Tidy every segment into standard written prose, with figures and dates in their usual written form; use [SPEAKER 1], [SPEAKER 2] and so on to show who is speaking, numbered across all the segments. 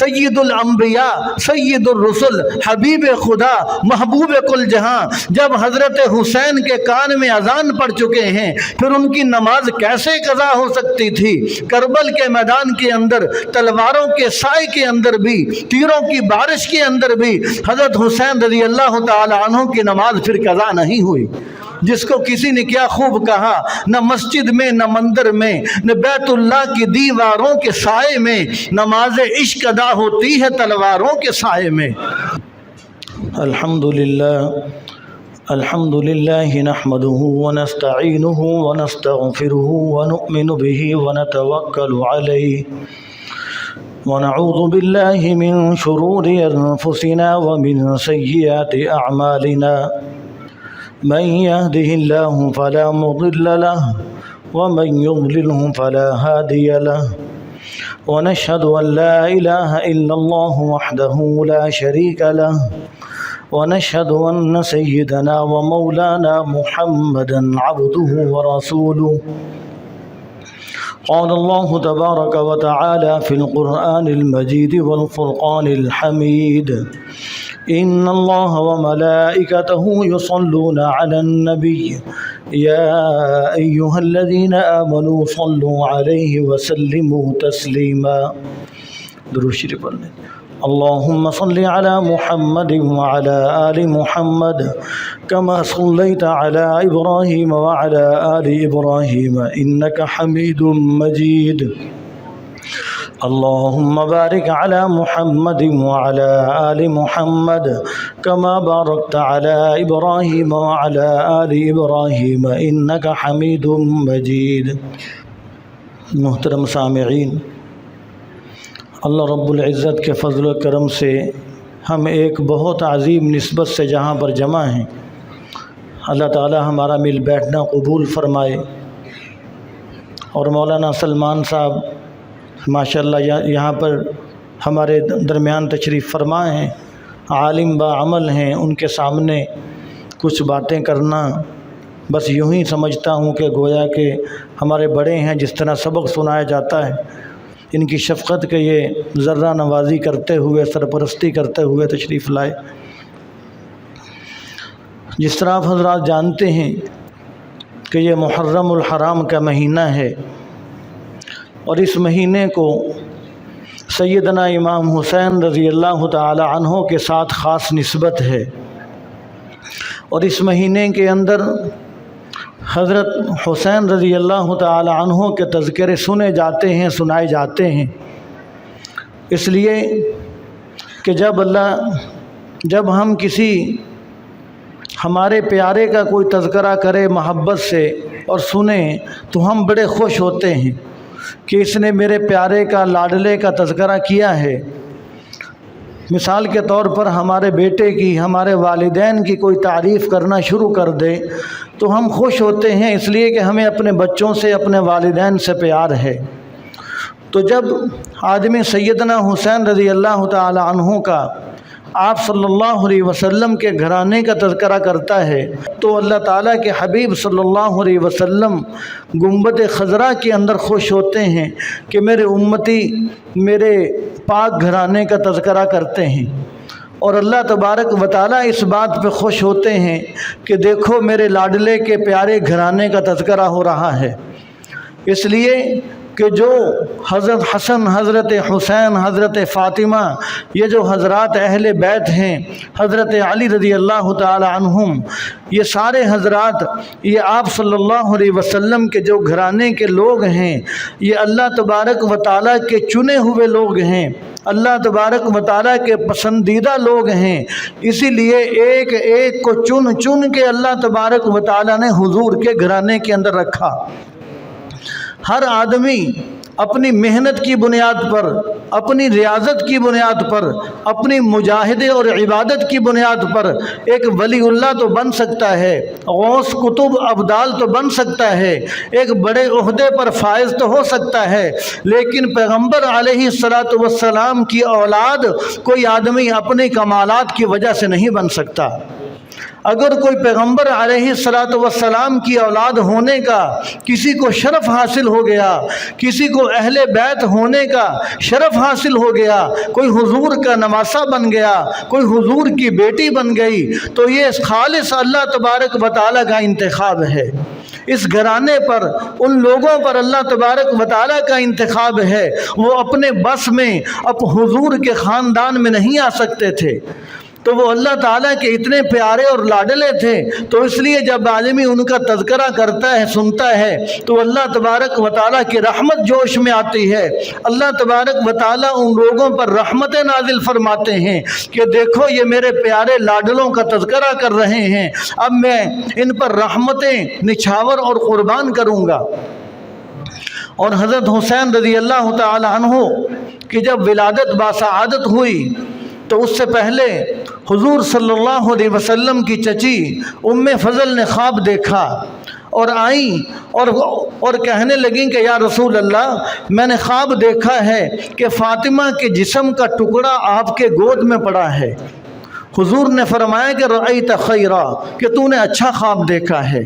[SPEAKER 1] سید الانبیاء سید الرسل حبیب خدا محبوب کل جہاں جب حضرت حسین کے کان میں اذان پڑھ چکے ہیں پھر ان کی نماز کیسے قضا ہو سکتی تھی؟ کربل کے میدان کے اندر تلواروں کے سائے کے اندر بھی، تیروں کی بارش کے اندر بھی حضرت حسین رضی اللہ تعالی عنہ کی نماز پھر قضا نہیں ہوئی، جس کو کسی نے کیا خوب کہا، نہ مسجد میں نہ مندر میں نہ بیت اللہ کی دیواروں کے سائے میں نماز عشق ادا ہوتی ہے تلواروں کے سائے میں۔ الحمد للہ نحمده ونستعینه ونستغفره ونؤمن به ونتوکل علیہ ونعوذ باللہ من شرور انفسنا ومن سیئات اعمالنا من يهده الله فلا مضل له ومن يضلله فلا هادي له ونشهد أن لا إله إلا الله وحده لا شريك له ونشهد أن سيدنا ومولانا محمدا عبده ورسوله قال الله تبارك وتعالى في القرآن المجيد والفرقان الحميد إن الله وملائكته يصلون على النبي يا أيها الذين آمنوا صلوا عليه وسلموا تسليما۔ درود شریف پڑھیں۔ اللهم صل على محمد وعلى آل محمد كما صليت على إبراهيم وعلى آل إبراهيم إنك حميد مجيد۔ اللهم بارك على محمد وعلى آل محمد كما باركت على إبراهيم وعلى آل إبراهيم إنك حميد مجيد۔ محترم سامعین، اللہ رب العزت کے فضل و کرم سے ہم ایک بہت عظیم نسبت سے جہاں پر جمع ہیں، اللہ تعالی ہمارا مل بیٹھنا قبول فرمائے۔ اور مولانا سلمان صاحب ماشاءاللہ یہاں پر ہمارے درمیان تشریف فرما ہیں، عالم با عمل ہیں، ان کے سامنے کچھ باتیں کرنا بس یوں ہی سمجھتا ہوں کہ گویا کہ ہمارے بڑے ہیں، جس طرح سبق سنایا جاتا ہے، ان کی شفقت کے یہ ذرہ نوازی کرتے ہوئے سرپرستی کرتے ہوئے تشریف لائے۔ جس طرح آپ حضرات جانتے ہیں کہ یہ محرم الحرام کا مہینہ ہے، اور اس مہینے کو سیدنا امام حسین رضی اللہ تعالی عنہ کے ساتھ خاص نسبت ہے، اور اس مہینے کے اندر حضرت حسین رضی اللہ تعالی عنہ کے تذکرے سنے جاتے ہیں، سنائے جاتے ہیں، اس لیے کہ جب ہم کسی ہمارے پیارے کا کوئی تذکرہ کرے محبت سے اور سنیں تو ہم بڑے خوش ہوتے ہیں کہ اس نے میرے پیارے کا لاڈلے کا تذکرہ کیا ہے۔ مثال کے طور پر ہمارے بیٹے کی، ہمارے والدین کی کوئی تعریف کرنا شروع کر دے تو ہم خوش ہوتے ہیں، اس لیے کہ ہمیں اپنے بچوں سے، اپنے والدین سے پیار ہے۔ تو جب آدمی سیدنا حسین رضی اللہ تعالی عنہ کا، آپ صلی اللہ علیہ وسلم کے گھرانے کا تذکرہ کرتا ہے تو اللہ تعالیٰ کے حبیب صلی اللہ علیہ وسلم گنبد خضرا کے اندر خوش ہوتے ہیں کہ میرے امتی میرے پاک گھرانے کا تذکرہ کرتے ہیں، اور اللہ تبارک و تعالیٰ اس بات پہ خوش ہوتے ہیں کہ دیکھو میرے لاڈلے کے پیارے گھرانے کا تذکرہ ہو رہا ہے۔ اس لیے کہ جو حضرت حسن، حضرت حسین، حضرت فاطمہ، یہ جو حضرات اہل بیت ہیں، حضرت علی رضی اللہ تعالی عنہم، یہ سارے حضرات یہ آپ صلی اللہ علیہ وسلم کے جو گھرانے کے لوگ ہیں، یہ اللہ تبارک و تعالیٰ کے چنے ہوئے لوگ ہیں، اللہ تبارک و تعالیٰ کے پسندیدہ لوگ ہیں۔ اسی لیے ایک ایک کو چن چن کے اللہ تبارک و تعالیٰ نے حضور کے گھرانے کے اندر رکھا۔ ہر آدمی اپنی محنت کی بنیاد پر، اپنی ریاضت کی بنیاد پر، اپنی مجاہدے اور عبادت کی بنیاد پر ایک ولی اللہ تو بن سکتا ہے، غوث قطب ابدال تو بن سکتا ہے، ایک بڑے عہدے پر فائز تو ہو سکتا ہے، لیکن پیغمبر علیہ الصلاۃ والسلام کی اولاد کوئی آدمی اپنے کمالات کی وجہ سے نہیں بن سکتا۔ اگر کوئی پیغمبر علیہ الصلاۃ والسلام کی اولاد ہونے کا کسی کو شرف حاصل ہو گیا، کسی کو اہل بیت ہونے کا شرف حاصل ہو گیا، کوئی حضور کا نواسہ بن گیا، کوئی حضور کی بیٹی بن گئی، تو یہ خالص اللہ تبارک و تعالیٰ کا انتخاب ہے۔ اس گھرانے پر، ان لوگوں پر اللہ تبارک و تعالیٰ کا انتخاب ہے۔ وہ اپنے بس میں اب حضور کے خاندان میں نہیں آ سکتے تھے، تو وہ اللہ تعالیٰ کے اتنے پیارے اور لاڈلے تھے، تو اس لیے جب آدمی ان کا تذکرہ کرتا ہے، سنتا ہے، تو اللہ تبارک و تعالیٰ کی رحمت جوش میں آتی ہے۔ اللہ تبارک و تعالیٰ ان لوگوں پر رحمتیں نازل فرماتے ہیں کہ دیکھو یہ میرے پیارے لاڈلوں کا تذکرہ کر رہے ہیں، اب میں ان پر رحمتیں نچھاور اور قربان کروں گا۔ اور حضرت حسین رضی اللہ تعالی عنہ کی جب ولادت باسعادت ہوئی تو اس سے پہلے حضور صلی اللہ علیہ وسلم کی چچی ام فضل نے خواب دیکھا اور آئیں اور کہنے لگیں کہ یا رسول اللہ، میں نے خواب دیکھا ہے کہ فاطمہ کے جسم کا ٹکڑا آپ کے گود میں پڑا ہے۔ حضور نے فرمایا کہ رأیت خیرا، کہ تو نے اچھا خواب دیکھا ہے۔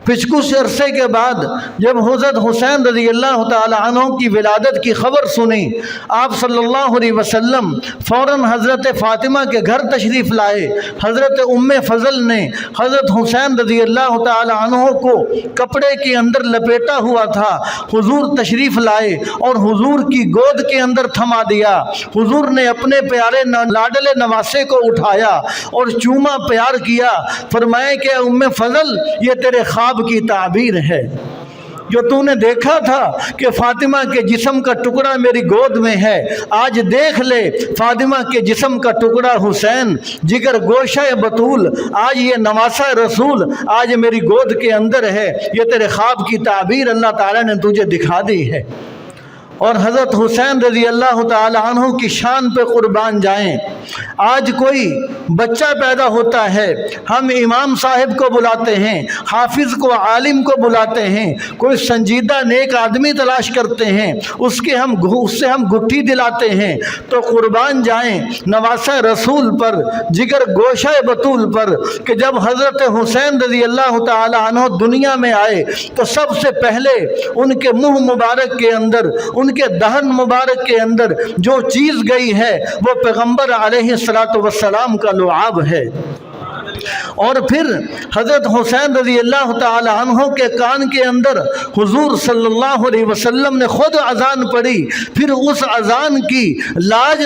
[SPEAKER 1] پھر کچھ عرصے کے بعد جب حضرت حسین رضی اللہ تعالی عنہ کی ولادت کی خبر سنی، آپ صلی اللہ علیہ وسلم فوراً حضرت فاطمہ کے گھر تشریف لائے۔ حضرت ام فضل نے حضرت حسین رضی اللہ تعالی عنہ کو کپڑے کے اندر لپیٹا ہوا تھا، حضور تشریف لائے اور حضور کی گود کے اندر تھما دیا۔ حضور نے اپنے پیارے لاڈلے نواسے کو اٹھایا اور چوما پیار کیا، فرمایا کہ ام فضل، یہ تیرے خواب کی تعبیر ہے، جو تو نے دیکھا تھا کہ فاطمہ کے جسم کا ٹکڑا میری گود میں ہے، آج دیکھ لے فاطمہ کے جسم کا ٹکڑا حسین جگر گوشہ بطول، آج یہ نواسہ رسول آج میری گود کے اندر ہے۔ یہ تیرے خواب کی تعبیر اللہ تعالیٰ نے تجھے دکھا دی ہے۔ اور حضرت حسین رضی اللہ تعالی عنہ کی شان پہ قربان جائیں، آج کوئی بچہ پیدا ہوتا ہے، ہم امام صاحب کو بلاتے ہیں، حافظ کو، عالم کو بلاتے ہیں، کوئی سنجیدہ نیک آدمی تلاش کرتے ہیں، اس سے ہم گٹھی دلاتے ہیں، تو قربان جائیں نواسہ رسول پر، جگر گوشہ بطول پر، کہ جب حضرت حسین رضی اللہ تعالی عنہ دنیا میں آئے تو سب سے پہلے ان کے منہ مبارک کے اندر، ان کے دہن مبارک کے اندر جو چیز گئی ہے وہ پیغمبر علیہ الصلوۃ والسلام کا لعاب ہے۔ اور پھر حضرت حسین رضی اللہ تعالی عنہ کے کان کے اندر حضور صلی اللہ علیہ وسلم نے خود اذان پڑھی، پھر اس اذان کی لاج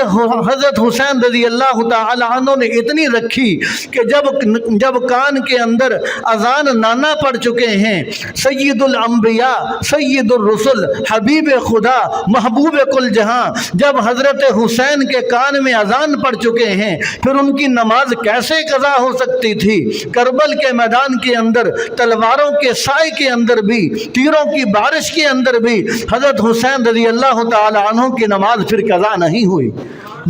[SPEAKER 1] حضرت حسین رضی اللہ تعالی عنہ نے اتنی رکھی کہ جب کان کے اندر اذان نانا پڑھ چکے ہیں، سید الانبیاء، سید الرسل، حبیب خدا، محبوب کل جہاں، جب حضرت حسین کے کان میں اذان پڑھ چکے ہیں، پھر ان کی نماز کیسے قضا ہو سکتی تھی؟ کربل کے میدان کے اندر تلواروں کے سائے کے اندر بھی، تیروں کی بارش کے اندر بھی حضرت حسین رضی اللہ تعالی عنہ کی نماز پھر قضا نہیں ہوئی۔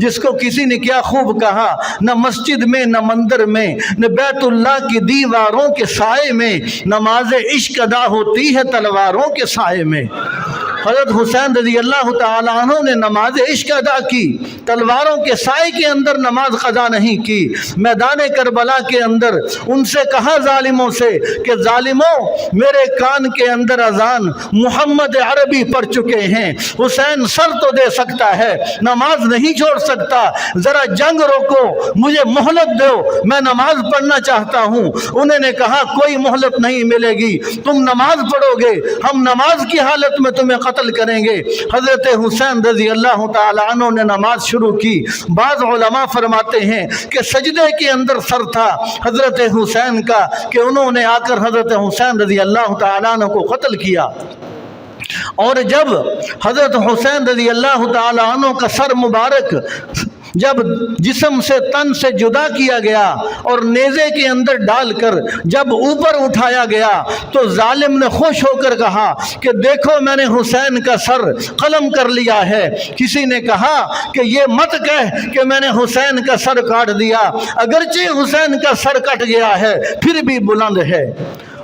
[SPEAKER 1] جس کو کسی نے کیا خوب کہا، نہ مسجد میں، نہ مندر میں، نہ بیت اللہ کی دیواروں کے سائے میں نماز عشق ادا ہوتی ہے تلواروں کے سائے میں۔ حضرت حسین رضی اللہ تعالی عنہ نے نماز عشق ادا کی، تلواروں کے سائے کے اندر نماز قضا نہیں کی۔ میدان کربلا کے اندر ان سے کہا ظالموں سے کہ ظالموں، میرے کان کے اندر اذان محمد عربی پڑھ چکے ہیں، حسین سر تو دے سکتا ہے، نماز نہیں چھوڑ سکتا، ذرا جنگ روکو، مجھے مہلت دو، میں نماز پڑھنا چاہتا ہوں۔ انہوں نے کہا کوئی مہلت نہیں ملے گی، تم نماز پڑھو گے، ہم نماز کی حالت میں تمہیں قتل کریں گے۔ حضرت حسین رضی اللہ تعالی عنہ نے نماز شروع کی۔ بعض علماء فرماتے ہیں کہ سجدے کے اندر سر تھا حضرت حسین کا کہ انہوں نے آ کر حضرت حسین رضی اللہ تعالی عنہ کو قتل کیا۔ اور جب حضرت حسین رضی اللہ تعالی عنہ کا سر مبارک جب جسم سے، تن سے جدا کیا گیا اور نیزے کے اندر ڈال کر جب اوپر اٹھایا گیا تو ظالم نے خوش ہو کر کہا کہ دیکھو میں نے حسین کا سر قلم کر لیا ہے۔ کسی نے کہا کہ یہ مت کہہ کہ میں نے حسین کا سر کاٹ دیا، اگرچہ حسین کا سر کٹ گیا ہے پھر بھی بلند ہے۔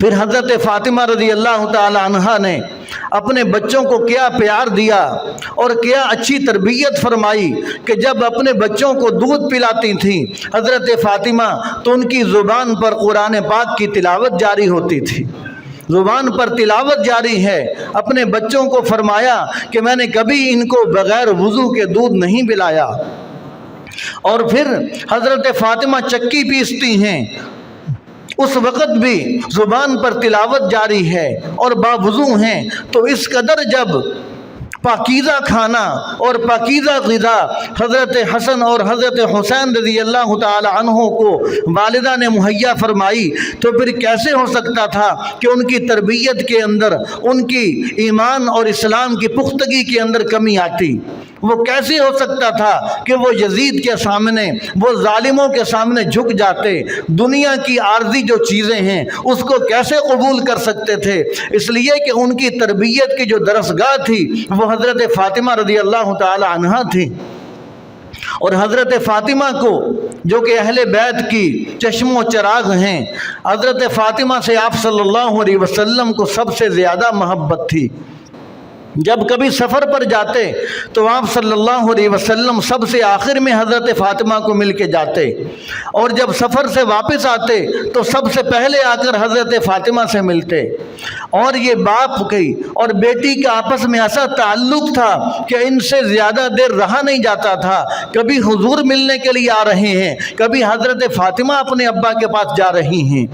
[SPEAKER 1] پھر حضرت فاطمہ رضی اللہ تعالی عنہا نے اپنے بچوں کو کیا پیار دیا اور کیا اچھی تربیت فرمائی کہ جب اپنے بچوں کو دودھ پلاتی تھیں حضرت فاطمہ تو ان کی زبان پر قرآن پاک کی تلاوت جاری ہوتی تھی، زبان پر تلاوت جاری ہے۔ اپنے بچوں کو فرمایا کہ میں نے کبھی ان کو بغیر وضو کے دودھ نہیں پلایا۔ اور پھر حضرت فاطمہ چکی پیستی ہیں، اس وقت بھی زبان پر تلاوت جاری ہے اور باوضو ہیں، تو اس قدر جب پاکیزہ کھانا اور پاکیزہ غذا حضرت حسن اور حضرت حسین رضی اللہ تعالی عنہ کو والدہ نے مہیا فرمائی، تو پھر کیسے ہو سکتا تھا کہ ان کی تربیت کے اندر، ان کی ایمان اور اسلام کی پختگی کے اندر کمی آتی؟ وہ کیسے ہو سکتا تھا کہ وہ یزید کے سامنے، وہ ظالموں کے سامنے جھک جاتے؟ دنیا کی عارضی جو چیزیں ہیں اس کو کیسے قبول کر سکتے تھے؟ اس لیے کہ ان کی تربیت کی جو درسگاہ تھی وہ حضرت فاطمہ رضی اللہ تعالی عنہا تھی۔ اور حضرت فاطمہ کو جو کہ اہل بیت کی چشم و چراغ ہیں، حضرت فاطمہ سے آپ صلی اللہ علیہ وسلم کو سب سے زیادہ محبت تھی۔ جب کبھی سفر پر جاتے تو آپ صلی اللہ علیہ وسلم سب سے آخر میں حضرت فاطمہ کو مل کے جاتے، اور جب سفر سے واپس آتے تو سب سے پہلے آ کر حضرت فاطمہ سے ملتے۔ اور یہ باپ کی اور بیٹی کا آپس میں ایسا تعلق تھا کہ ان سے زیادہ دیر رہا نہیں جاتا تھا۔ کبھی حضور ملنے کے لیے آ رہے ہیں، کبھی حضرت فاطمہ اپنے ابا کے پاس جا رہی ہیں۔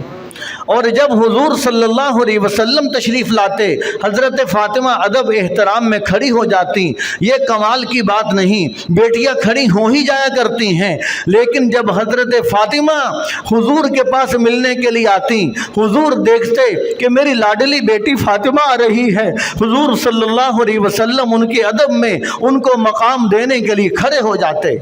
[SPEAKER 1] اور جب حضور صلی اللہ علیہ وسلم تشریف لاتے، حضرت فاطمہ ادب احترام میں کھڑی ہو جاتی۔ یہ کمال کی بات نہیں، بیٹیاں کھڑی ہو ہی جایا کرتی ہیں، لیکن جب حضرت فاطمہ حضور کے پاس ملنے کے لیے آتی، حضور دیکھتے کہ میری لاڈلی بیٹی فاطمہ آ رہی ہے، حضور صلی اللہ علیہ وسلم ان کے ادب میں ان کو مقام دینے کے لیے کھڑے ہو جاتے۔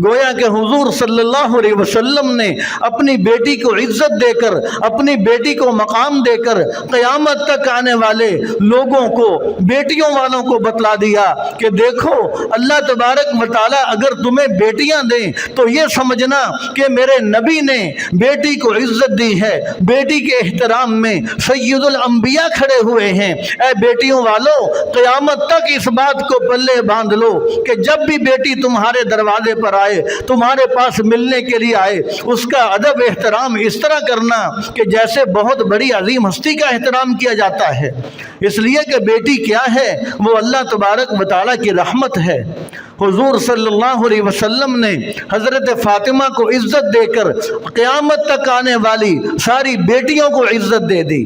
[SPEAKER 1] گویا کہ حضور صلی اللہ علیہ وسلم نے اپنی بیٹی کو عزت دے کر، اپنی بیٹی کو مقام دے کر قیامت تک آنے والے لوگوں کو، بیٹیوں والوں کو بتلا دیا کہ دیکھو اللہ تبارک و تعالیٰ اگر تمہیں بیٹیاں دیں تو یہ سمجھنا کہ میرے نبی نے بیٹی کو عزت دی ہے۔ بیٹی کے احترام میں سید الانبیاء کھڑے ہوئے ہیں۔ اے بیٹیوں والوں، قیامت تک اس بات کو پلے باندھ لو کہ جب بھی بیٹی تمہارے دروازے پر آئے، تمہارے پاس ملنے کے لیے آئے، اس کا ادب احترام اس طرح کرنا کہ جیسے بہت بڑی عظیم ہستی کا احترام کیا جاتا ہے۔ اس لیے کہ بیٹی کیا ہے؟ وہ اللہ تبارک و تعالیٰ کی رحمت ہے۔ حضور صلی اللہ علیہ وسلم نے حضرت فاطمہ کو عزت دے کر قیامت تک آنے والی ساری بیٹیوں کو عزت دے دی۔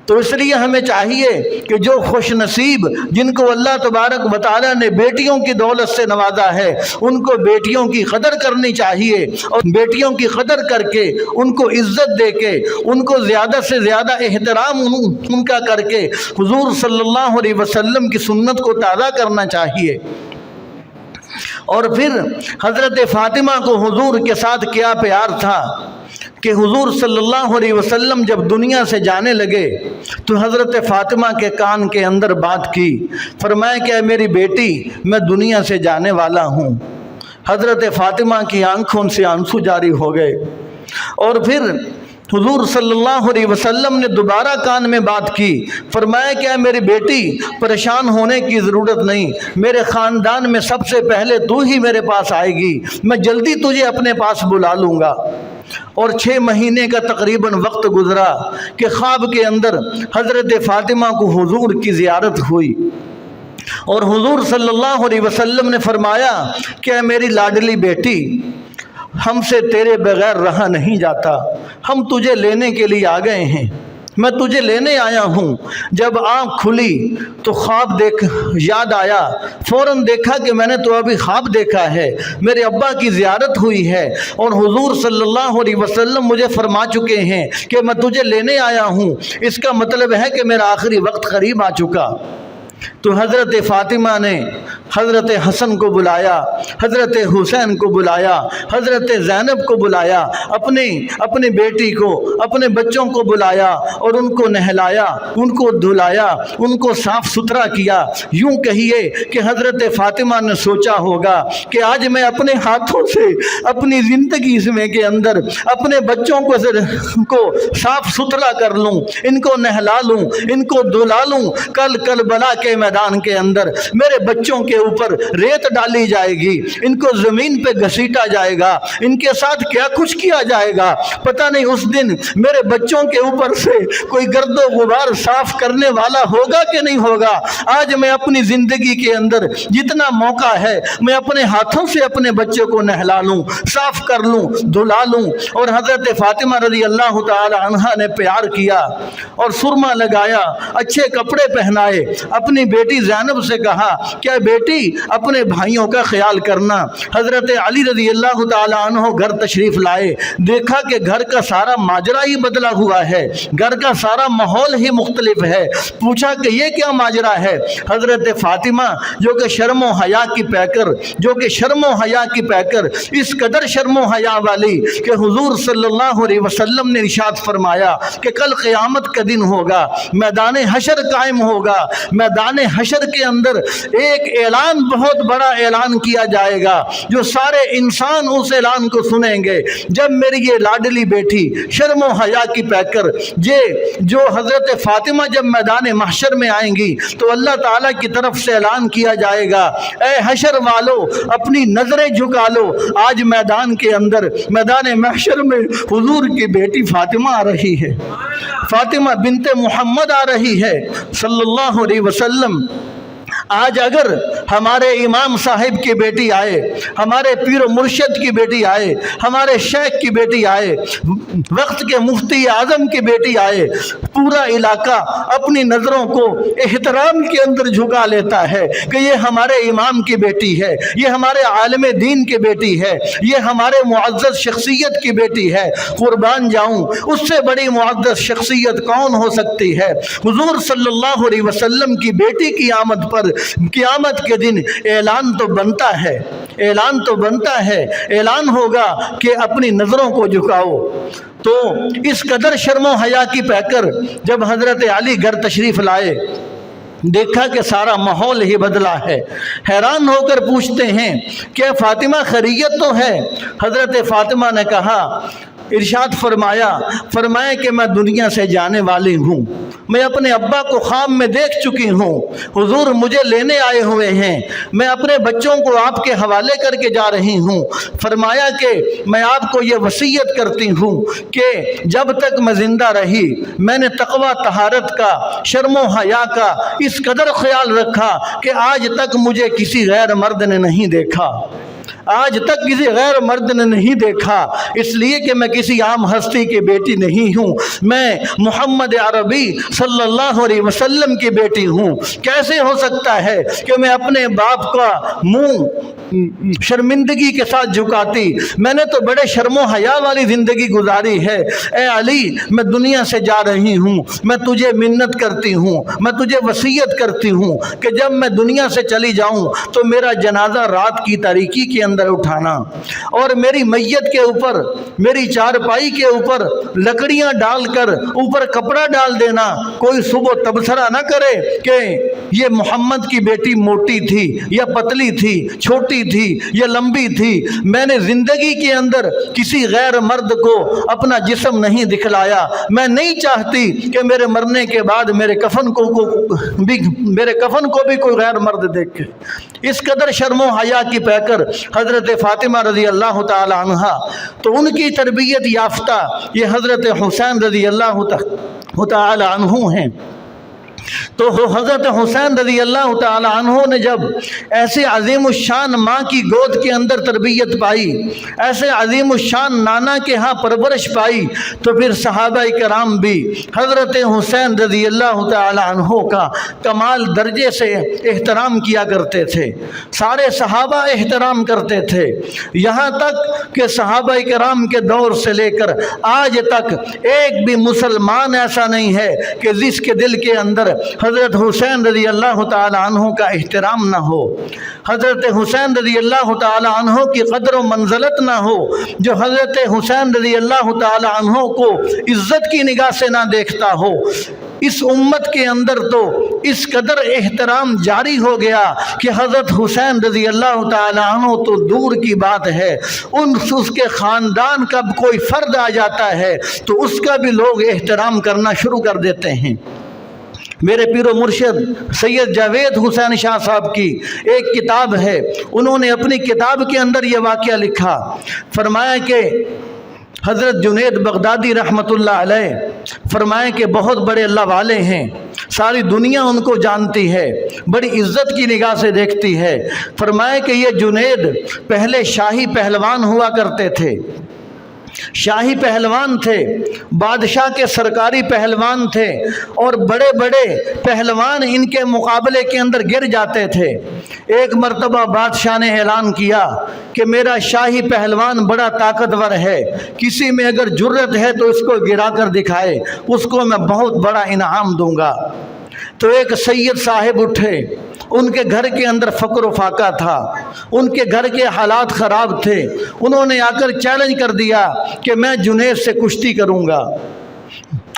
[SPEAKER 1] تو اس لیے ہمیں چاہیے کہ جو خوش نصیب جن کو اللہ تبارک و تعالیٰ نے بیٹیوں کی دولت سے نوازا ہے، ان کو بیٹیوں کی قدر کرنی چاہیے، اور بیٹیوں کی قدر کر کے ان کو عزت دے کے ان کو زیادہ سے زیادہ احترام ان کا کر کے حضور صلی اللہ علیہ وسلم کی سنت کو تازہ کرنا چاہیے۔ اور پھر حضرت فاطمہ کو حضور کے ساتھ کیا پیار تھا کہ حضور صلی اللہ علیہ وسلم جب دنیا سے جانے لگے تو حضرت فاطمہ کے کان کے اندر بات کی، فرمایا کہ اے میری بیٹی، میں دنیا سے جانے والا ہوں۔ حضرت فاطمہ کی آنکھوں سے آنسو جاری ہو گئے، اور پھر حضور صلی اللہ علیہ وسلم نے دوبارہ کان میں بات کی، فرمایا کہ اے میری بیٹی، پریشان ہونے کی ضرورت نہیں، میرے خاندان میں سب سے پہلے تو ہی میرے پاس آئے گی، میں جلدی تجھے اپنے پاس بلا لوں گا۔ اور 6 مہینے کا تقریباً وقت گزرا کہ خواب کے اندر حضرت فاطمہ کو حضور کی زیارت ہوئی، اور حضور صلی اللہ علیہ وسلم نے فرمایا کہ اے میری لاڈلی بیٹی، ہم سے تیرے بغیر رہا نہیں جاتا، ہم تجھے لینے کے لیے آ گئے ہیں، میں تجھے لینے آیا ہوں۔ جب آنکھ کھلی تو خواب یاد آیا، فوراً دیکھا کہ میں نے تو ابھی خواب دیکھا ہے، میرے ابا کی زیارت ہوئی ہے، اور حضور صلی اللہ علیہ وسلم مجھے فرما چکے ہیں کہ میں تجھے لینے آیا ہوں، اس کا مطلب ہے کہ میرا آخری وقت قریب آ چکا۔ تو حضرت فاطمہ نے حضرت حسن کو بلایا، حضرت حسین کو بلایا، حضرت زینب کو بلایا، اپنی بیٹی کو، اپنے بچوں کو بلایا اور ان کو نہلایا، ان کو دھلایا، ان کو صاف ستھرا کیا۔ یوں کہیے کہ حضرت فاطمہ نے سوچا ہوگا کہ آج میں اپنے ہاتھوں سے اپنی زندگی میں کے اندر اپنے بچوں کو صاف ستھرا کر لوں، ان کو نہلا لوں، ان کو دھلا لوں، کل کربلا کے میدان کے اندر میرے بچوں کے اوپر ریت ڈالی جائے گی، ان کو زمین پہ گھسیٹا جائے گا، ان کے ساتھ کیا کچھ کیا جائے گا، پتہ نہیں اس دن میرے بچوں کے اوپر سے کوئی گرد و غبار صاف کرنے والا ہوگا کہ نہیں ہوگا۔ آج میں اپنی زندگی کے اندر جتنا موقع ہے میں اپنے ہاتھوں سے اپنے بچے کو نہلا لوں، صاف کر لوں، دھلا لوں۔ اور حضرت فاطمہ رضی اللہ تعالی عنہا نے پیار کیا اور سرما لگایا، اچھے کپڑے پہنائے، اپنی بیٹی زینب سے کہا کہ بیٹی اپنے بھائیوں کا خیال کرنا۔ حضرت علی رضی اللہ تعالیٰ عنہ گھر تشریف لائے، دیکھا کہ گھر کا سارا ماجرا ہی بدلا ہوا ہے، گھر کا سارا ماحول ہی مختلف ہے۔ پوچھا کہ یہ کیا ماجرا ہے؟ حضرت فاطمہ جو کہ شرم و حیا کی پیکر، اس قدر شرم و حیا والی کہ حضور صلی اللہ علیہ وسلم نے ارشاد فرمایا کہ کل قیامت کا دن ہوگا، میدان حشر قائم ہوگا، میدان حشر کے اندر ایک اعلان، بہت بڑا اعلان کیا جائے گا جو سارے انسان اس اعلان کو سنیں گے۔ جب میری یہ لاڈلی بیٹی شرم و حیا کی پیکر جو حضرت فاطمہ جب میدان محشر میں آئیں گی تو اللہ تعالیٰ کی طرف سے اعلان کیا جائے گا، اے حشر والو اپنی نظریں جھکا لو، آج میدان کے اندر، میدان محشر میں حضور کی بیٹی فاطمہ آ رہی ہے، فاطمہ بنت محمد آ رہی ہے صلی اللہ علیہ وسلم۔ آج اگر ہمارے امام صاحب کی بیٹی آئے، ہمارے پیر و مرشد کی بیٹی آئے، ہمارے شیخ کی بیٹی آئے، وقت کے مفتی اعظم کی بیٹی آئے، پورا علاقہ اپنی نظروں کو احترام کے اندر جھکا لیتا ہے کہ یہ ہمارے امام کی بیٹی ہے، یہ ہمارے عالم دین کی بیٹی ہے، یہ ہمارے معزز شخصیت کی بیٹی ہے۔ قربان جاؤں، اس سے بڑی معزز شخصیت کون ہو سکتی ہے؟ حضور صلی اللہ علیہ وسلم کی بیٹی کی آمد پر قیامت کے دن اعلان تو بنتا ہے، اعلان ہوگا کہ اپنی نظروں کو جھکاؤ۔ تو اس قدر شرم و حیا کی پیکر جب حضرت علی گھر تشریف لائے، دیکھا کہ سارا ماحول ہی بدلا ہے، حیران ہو کر پوچھتے ہیں کہ فاطمہ خیریت تو ہے؟ حضرت فاطمہ نے کہا، ارشاد فرمایا کہ میں دنیا سے جانے والی ہوں، میں اپنے ابا کو خواب میں دیکھ چکی ہوں، حضور مجھے لینے آئے ہوئے ہیں، میں اپنے بچوں کو آپ کے حوالے کر کے جا رہی ہوں۔ فرمایا کہ میں آپ کو یہ وصیت کرتی ہوں کہ جب تک میں زندہ رہی میں نے تقوی طہارت کا، شرم و حیا کا اس قدر خیال رکھا کہ آج تک مجھے کسی غیر مرد نے نہیں دیکھا، آج تک کسی غیر مرد نے نہیں دیکھا، اس لیے کہ میں کسی عام ہستی کی بیٹی نہیں ہوں، میں محمد عربی صلی اللہ علیہ وسلم کی بیٹی ہوں۔ کیسے ہو سکتا ہے کہ میں اپنے باپ کا منہ شرمندگی کے ساتھ جھکاتی؟ میں نے تو بڑے شرم و حیا والی زندگی گزاری ہے۔ اے علی، میں دنیا سے جا رہی ہوں، میں تجھے منت کرتی ہوں، میں تجھے وصیت کرتی ہوں کہ جب میں دنیا سے چلی جاؤں تو میرا جنازہ رات کی تاریکی کے اندر اٹھانا اور میری میت کے اوپر، میری چارپائی کے اوپر لکڑیاں ڈال کر اوپر کپڑا ڈال دینا، کوئی صبح تبصرہ نہ کرے کہ یہ محمد کی بیٹی موٹی تھی یا پتلی تھی، چھوٹی تھی یا لمبی تھی۔ میں نے زندگی کے اندر کسی غیر مرد کو اپنا جسم نہیں دکھلایا، میں نہیں چاہتی کہ میرے مرنے کے بعد میرے کفن کو بھی کوئی غیر مرد دیکھے۔ اس قدر شرم و حیا کی پیکر حضرت فاطمہ رضی اللہ تعالی عنہا، تو ان کی تربیت یافتہ یہ حضرت حسین رضی اللہ تعالی عنہ ہیں۔ تو حضرت حسین رضی اللہ تعالی عنہ نے جب ایسے عظیم الشان ماں کی گود کے اندر تربیت پائی، ایسے عظیم الشان نانا کے ہاں پرورش پائی، تو پھر صحابہ کرام بھی حضرت حسین رضی اللہ تعالی عنہ کا کمال درجے سے احترام کیا کرتے تھے، سارے صحابہ احترام کرتے تھے، یہاں تک کہ صحابہ کرام کے دور سے لے کر آج تک ایک بھی مسلمان ایسا نہیں ہے کہ جس کے دل کے اندر حضرت حسین رضی اللہ تعالی عنہ کا احترام نہ ہو، حضرت حسین رضی اللہ تعالی عنہ کی قدر و منزلت نہ ہو، جو حضرت حسین رضی اللہ تعالی عنہ کو عزت کی نگاہ سے نہ دیکھتا ہو، اس امت کے اندر تو اس قدر احترام جاری ہو گیا کہ حضرت حسین رضی اللہ تعالی عنہ تو دور کی بات ہے، اس کے خاندان کا کوئی فرد آ جاتا ہے تو اس کا بھی لوگ احترام کرنا شروع کر دیتے ہیں۔ میرے پیر و مرشد سید جاوید حسین شاہ صاحب کی ایک کتاب ہے، انہوں نے اپنی کتاب کے اندر یہ واقعہ لکھا، فرمایا کہ حضرت جنید بغدادی رحمۃ اللہ علیہ فرمائے کہ بہت بڑے اللہ والے ہیں، ساری دنیا ان کو جانتی ہے، بڑی عزت کی نگاہ سے دیکھتی ہے۔ فرمائے کہ یہ جنید پہلے شاہی پہلوان ہوا کرتے تھے، شاہی پہلوان تھے، بادشاہ کے سرکاری پہلوان تھے، اور بڑے بڑے پہلوان ان کے مقابلے کے اندر گر جاتے تھے۔ ایک مرتبہ بادشاہ نے اعلان کیا کہ میرا شاہی پہلوان بڑا طاقتور ہے، کسی میں اگر جرت ہے تو اس کو گرا کر دکھائے، اس کو میں بہت بڑا انعام دوں گا۔ تو ایک سید صاحب اٹھے، ان کے گھر کے اندر فقر و فاقہ تھا، ان کے گھر کے حالات خراب تھے، انہوں نے آ کر چیلنج کر دیا کہ میں جنید سے کشتی کروں گا،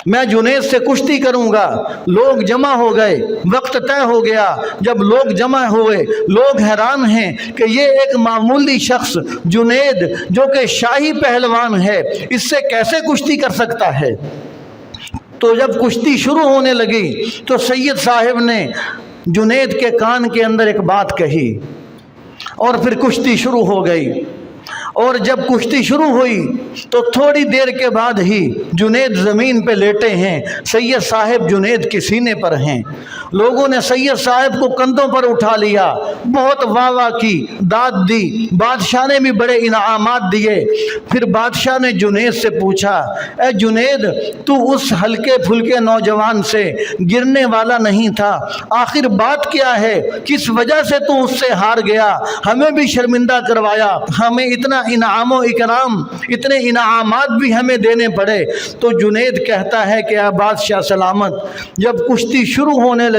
[SPEAKER 1] میں جنید سے کشتی کروں گا۔ لوگ جمع ہو گئے، وقت طے ہو گیا، جب لوگ جمع ہوئے لوگ حیران ہیں کہ یہ ایک معمولی شخص جنید جو کہ شاہی پہلوان ہے، اس سے کیسے کشتی کر سکتا ہے۔ تو جب کشتی شروع ہونے لگی تو سید صاحب نے جنید کے کان کے اندر ایک بات کہی اور پھر کشتی شروع ہو گئی، اور جب کشتی شروع ہوئی تو تھوڑی دیر کے بعد ہی جنید زمین پہ لیٹے ہیں، سید صاحب جنید کے سینے پر ہیں۔ لوگوں نے سید صاحب کو کندھوں پر اٹھا لیا، بہت واہ واہ کی، داد دی، بادشاہ نے بھی بڑے انعامات دیے۔ پھر بادشاہ نے جنید سے پوچھا، اے جنید، تو اس ہلکے پھلکے نوجوان سے گرنے والا نہیں تھا، آخر بات کیا ہے، کس وجہ سے تو اس سے ہار گیا، ہمیں بھی شرمندہ کروایا، ہمیں اتنا انعام و اکرام، اتنے انعامات بھی ہمیں دینے پڑے۔ تو جنید کہتا ہے کہ اے بادشاہ سلامت، جب کشتی شروع ہونے لگی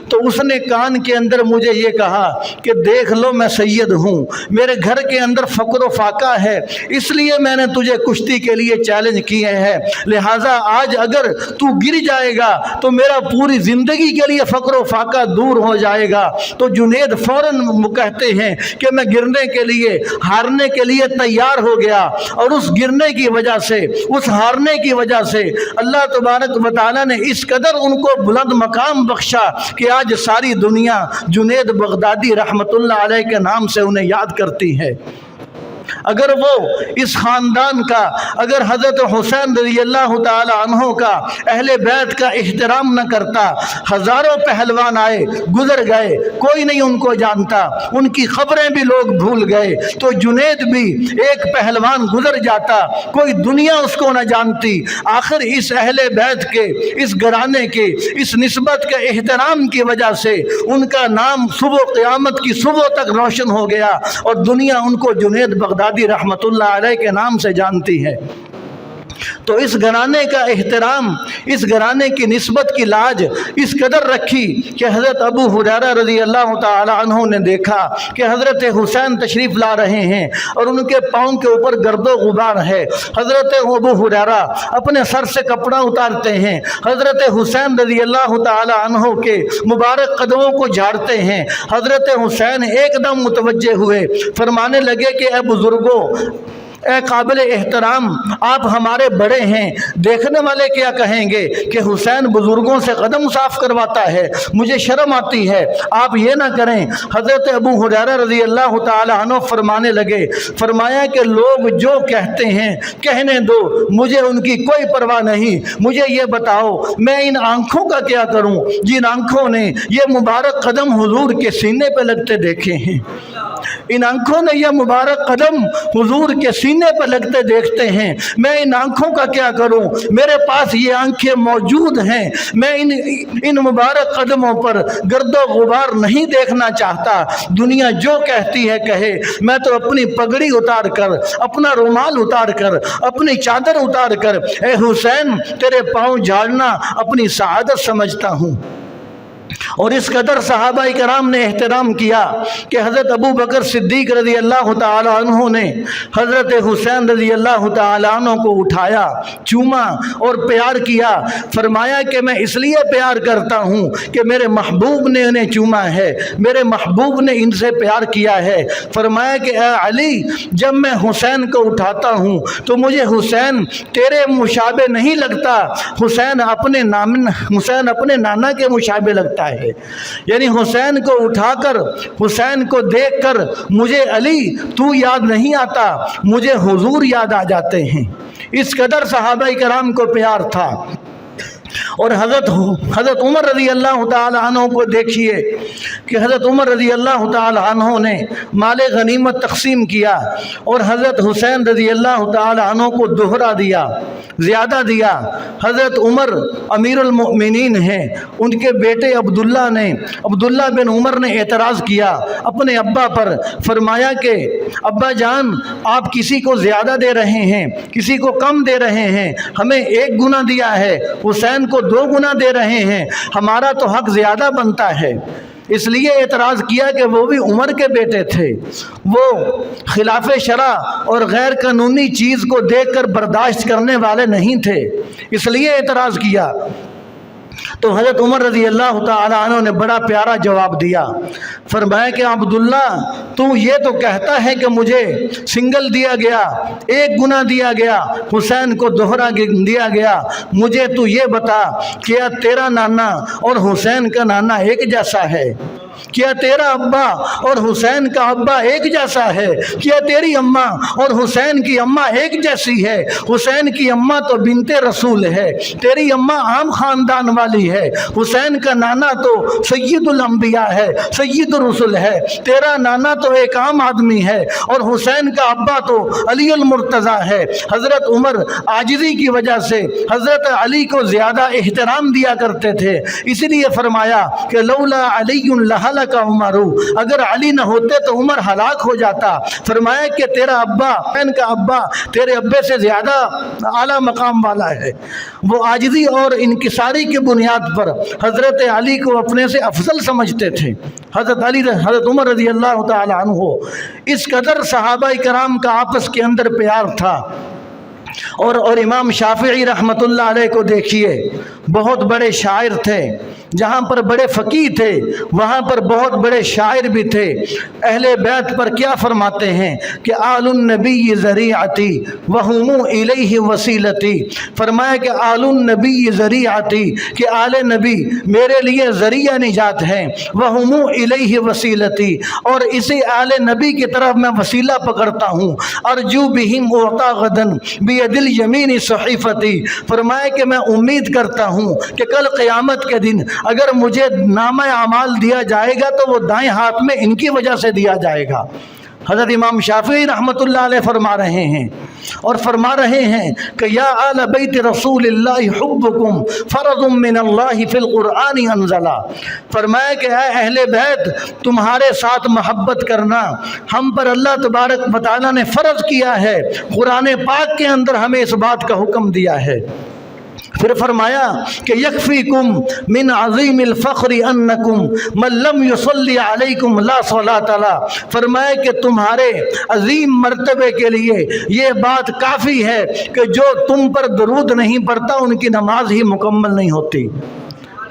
[SPEAKER 1] تو اس نے کان کے اندر مجھے یہ کہا کہ دیکھ لو میں سید ہوں، میرے گھر کے اندر فقر و فاقہ ہے، اس لیے میں نے تجھے کشتی کے لیے چیلنج کیے ہیں، لہٰذا آج اگر تو گر جائے گا تو میرا پوری زندگی کے لیے فقر و فاقہ دور ہو جائے گا۔ تو جنید فوراً کہتے ہیں کہ میں گرنے کے لیے، ہارنے کے لیے تیار ہو گیا، اور اس گرنے کی وجہ سے، اس ہارنے کی وجہ سے اللہ تبارک و تعالیٰ نے اس قدر ان کو بلند مقام بخشا کہ آج ساری دنیا جنید بغدادی رحمت اللہ علیہ کے نام سے انہیں یاد کرتی ہے۔ اگر وہ اس خاندان کا، اگر حضرت حسین رضی اللہ تعالی عنہ کا، اہل بیت کا احترام نہ کرتا، ہزاروں پہلوان آئے گزر گئے، کوئی نہیں ان کو جانتا، ان کی خبریں بھی لوگ بھول گئے، تو جنید بھی ایک پہلوان گزر جاتا، کوئی دنیا اس کو نہ جانتی، آخر اس اہل بیت کے، اس گھرانے کے، اس نسبت کے احترام کی وجہ سے ان کا نام صبح قیامت کی صبح تک روشن ہو گیا، اور دنیا ان کو جنید بغدادی رحمت اللہ علیہ کے نام سے جانتی ہے۔ تو اس گھرانے کا احترام، اس گھرانے کی نسبت کی لاج اس قدر رکھی کہ حضرت ابو ہریرہ رضی اللہ تعالی عنہ نے دیکھا کہ حضرت حسین تشریف لا رہے ہیں اور ان کے پاؤں کے اوپر گرد و غبار ہے۔ حضرت ابو ہریرہ اپنے سر سے کپڑا اتارتے ہیں، حضرت حسین رضی اللہ تعالی عنہ کے مبارک قدموں کو جھاڑتے ہیں۔ حضرت حسین ایک دم متوجہ ہوئے، فرمانے لگے کہ اے بزرگوں، اے قابل احترام، آپ ہمارے بڑے ہیں، دیکھنے والے کیا کہیں گے کہ حسین بزرگوں سے قدم صاف کرواتا ہے، مجھے شرم آتی ہے، آپ یہ نہ کریں۔ حضرت ابو ہریرہ رضی اللہ تعالی عنہ فرمانے لگے، فرمایا کہ لوگ جو کہتے ہیں کہنے دو، مجھے ان کی کوئی پرواہ نہیں، مجھے یہ بتاؤ میں ان آنکھوں کا کیا کروں جن آنکھوں نے یہ مبارک قدم حضور کے سینے پہ لگتے دیکھے ہیں، ان آنکھوں نے یہ مبارک قدم حضور کے سینے پر لگتے دیکھتے ہیں، میں ان آنکھوں کا کیا کروں، میرے پاس یہ آنکھیں موجود ہیں، میں ان مبارک قدموں پر گرد و غبار نہیں دیکھنا چاہتا، دنیا جو کہتی ہے کہے، میں تو اپنی پگڑی اتار کر، اپنا رومال اتار کر، اپنی چادر اتار کر اے حسین تیرے پاؤں جھاڑنا اپنی سعادت سمجھتا ہوں۔ اور اس قدر صحابہ کرام نے احترام کیا کہ حضرت ابو بکر صدیق رضی اللہ تعالی عنہ نے حضرت حسین رضی اللہ تعالی عنہ کو اٹھایا، چوما اور پیار کیا۔ فرمایا کہ میں اس لیے پیار کرتا ہوں کہ میرے محبوب نے انہیں چوما ہے، میرے محبوب نے ان سے پیار کیا ہے۔ فرمایا کہ اے علی، جب میں حسین کو اٹھاتا ہوں تو مجھے حسین تیرے مشابہ نہیں لگتا، حسین اپنے نانا کے مشابہ لگتا ہے۔ یعنی حسین کو اٹھا کر، حسین کو دیکھ کر مجھے علی تو یاد نہیں آتا، مجھے حضور یاد آ جاتے ہیں۔ اس قدر صحابہ کرام کو پیار تھا۔ اور حضرت عمر رضی اللہ تعالی عنہ کو دیکھیے کہ حضرت عمر رضی اللہ تعالی عنہ نے مال غنیمت تقسیم کیا اور حضرت حسین رضی اللہ تعالی عنہ کو دوہرا دیا، زیادہ دیا۔ حضرت عمر امیر المؤمنین ہیں، ان کے بیٹے عبداللہ بن عمر نے اعتراض کیا اپنے ابا پر۔ فرمایا کہ ابا جان، آپ کسی کو زیادہ دے رہے ہیں، کسی کو کم دے رہے ہیں، ہمیں 1 گنا دیا ہے، حسین کو 2 گنا دے رہے ہیں، ہمارا تو حق زیادہ بنتا ہے۔ اس لیے اعتراض کیا کہ وہ بھی عمر کے بیٹے تھے، وہ خلاف شرع اور غیر قانونی چیز کو دیکھ کر برداشت کرنے والے نہیں تھے، اس لیے اعتراض کیا۔ تو حضرت عمر رضی اللہ تعالی عنہ نے بڑا پیارا جواب دیا۔ فرمایا کہ عبداللہ، تو یہ تو کہتا ہے کہ مجھے سنگل دیا گیا، 1 گنا دیا گیا، حسین کو دوہرا دیا گیا، مجھے تو یہ بتا کیا تیرا نانا اور حسین کا نانا ایک جیسا ہے؟ کیا تیرا ابا اور حسین کا ابا ایک جیسا ہے؟ کیا تیری اماں اور حسین کی اماں ایک جیسی ہے؟ حسین کی اماں تو بنت رسول ہے، تیری اماں عام خاندان والی ہے، حسین کا نانا تو سید الانبیاء ہے، سید الرسل ہے، تیرا نانا تو ایک عام آدمی ہے اور حسین کا ابا تو علی المرتضیٰ ہے۔ حضرت عمر عاجزی کی وجہ سے حضرت علی کو زیادہ احترام دیا کرتے تھے، اس لیے فرمایا کہ لولا علی لہلک عمر، اگر علی نہ ہوتے تو عمر ہلاک ہو جاتا۔ فرمایا کہ تیرا ابا، حسین کا ابا تیرے ابے سے زیادہ اعلیٰ مقام والا ہے۔ وہ عاجزی اور انکساری کی بنیاد پر حضرت علی کو اپنے سے افضل سمجھتے تھے۔ حضرت عمر رضی اللہ تعالی عنہ، اس قدر صحابہ کرام کا آپس کے اندر پیار تھا۔ اور امام شافعی رحمۃ اللہ علیہ کو دیکھیے، بہت بڑے شاعر تھے، جہاں پر بڑے فقیہ تھے وہاں پر بہت بڑے شاعر بھی تھے۔ اہل بیت پر کیا فرماتے ہیں کہ آل النبی ذریعتی وہم الیہ وسیلتی۔ فرمایا کہ آل النبی ذریعتی، کہ آل نبی میرے لیے ذریعہ نجات ہیں، وہم الیہ وسیلتی، اور اسی آل نبی کی طرف میں وسیلہ پکڑتا ہوں۔ ارجو بہم اعطا غدن بید الیمین صحیفتی۔ فرمایا کہ میں امید کرتا ہوں کہ کل قیامت کے دن اگر مجھے نامہ اعمال دیا جائے گا تو وہ دائیں ہاتھ میں ان کی وجہ سے دیا جائے گا۔ حضرت امام شافعی رحمۃ اللہ علیہ فرما رہے ہیں اور فرما رہے ہیں کہ یا آل بیت رسول اللہ حبکم فرض من اللہ فی القرآن انزلا۔ فرمایا کہ اے اہل بیت، تمہارے ساتھ محبت کرنا ہم پر اللہ تبارک و تعالیٰ نے فرض کیا ہے، قرآن پاک کے اندر ہمیں اس بات کا حکم دیا ہے۔ پھر فرمایا کہ یکفیکم من عظیم الفخر انکم من لم یصلی علیکم لا صلاۃ لہ۔ فرمایا کہ تمہارے عظیم مرتبے کے لیے یہ بات کافی ہے کہ جو تم پر درود نہیں پڑھتا ان کی نماز ہی مکمل نہیں ہوتی۔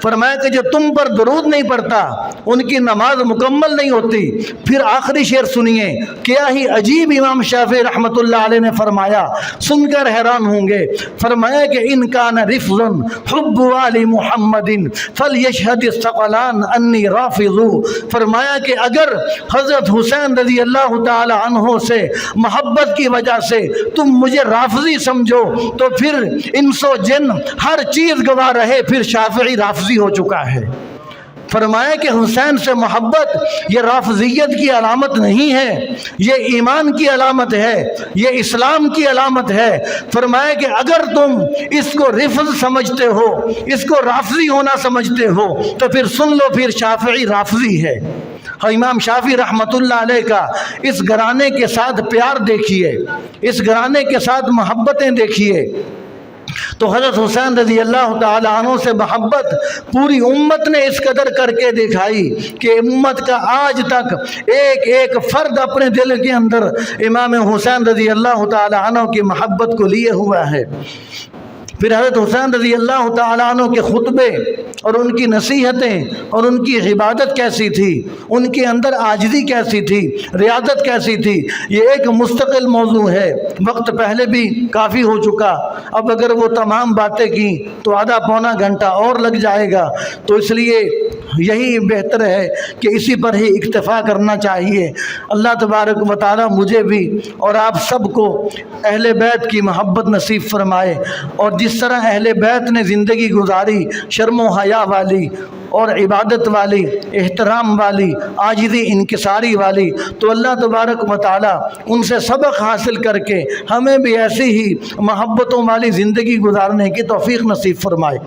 [SPEAKER 1] فرمایا کہ جو تم پر درود نہیں پڑھتا ان کی نماز مکمل نہیں ہوتی۔ پھر آخری شعر سنیے، کیا ہی عجیب امام شافعی رحمۃ اللہ علیہ نے فرمایا، سن کر حیران ہوں گے۔ فرمایا کہ ان کان رفض حب آل محمد فلیشہد الثقلان انی رافض۔ فرمایا کہ اگر حضرت حسین رضی اللہ تعالی عنہ سے محبت کی وجہ سے تم مجھے رافضی سمجھو تو پھر انس و جن ہر چیز گواہ رہے، پھر شافعی رافضی ہو چکا ہے۔ فرمایا کہ حسین سے محبت یہ رافضیت کی علامت نہیں ہے، یہ ایمان کی علامت ہے، یہ اسلام کی علامت ہے۔ فرمایا کہ اگر تم اس کو رفض سمجھتے ہو، اس کو رافضی ہونا سمجھتے ہو تو پھر سن لو، پھر شافعی رافضی ہے۔ امام شافعی رحمۃ اللہ علیہ کا اس گھرانے کے ساتھ پیار دیکھیے، اس گھرانے کے ساتھ محبتیں دیکھیے۔ تو حضرت حسین رضی اللہ تعالیٰ عنہ سے محبت پوری امت نے اس قدر کر کے دکھائی کہ امت کا آج تک ایک ایک فرد اپنے دل کے اندر امام حسین رضی اللہ تعالیٰ عنہ کی محبت کو لیے ہوا ہے۔ پھر حضرت حسین رضی اللہ تعالیٰ عنہ کے خطبے اور ان کی نصیحتیں اور ان کی عبادت کیسی تھی، ان کے اندر عاجزی کیسی تھی، ریاضت کیسی تھی، یہ ایک مستقل موضوع ہے۔ وقت پہلے بھی کافی ہو چکا، اب اگر وہ تمام باتیں کی تو آدھا پونا گھنٹہ اور لگ جائے گا، تو اس لیے یہی بہتر ہے کہ اسی پر ہی اکتفا کرنا چاہیے۔ اللہ تبارک و تعالیٰ مجھے بھی اور آپ سب کو اہل بیت کی محبت نصیب فرمائے، اور جس طرح اہل بیت نے زندگی گزاری شرم و حیا والی اور عبادت والی، احترام والی، عاجزی انکساری والی، تو اللہ تبارک و تعالیٰ ان سے سبق حاصل کر کے ہمیں بھی ایسی ہی محبتوں والی زندگی گزارنے کی توفیق نصیب فرمائے۔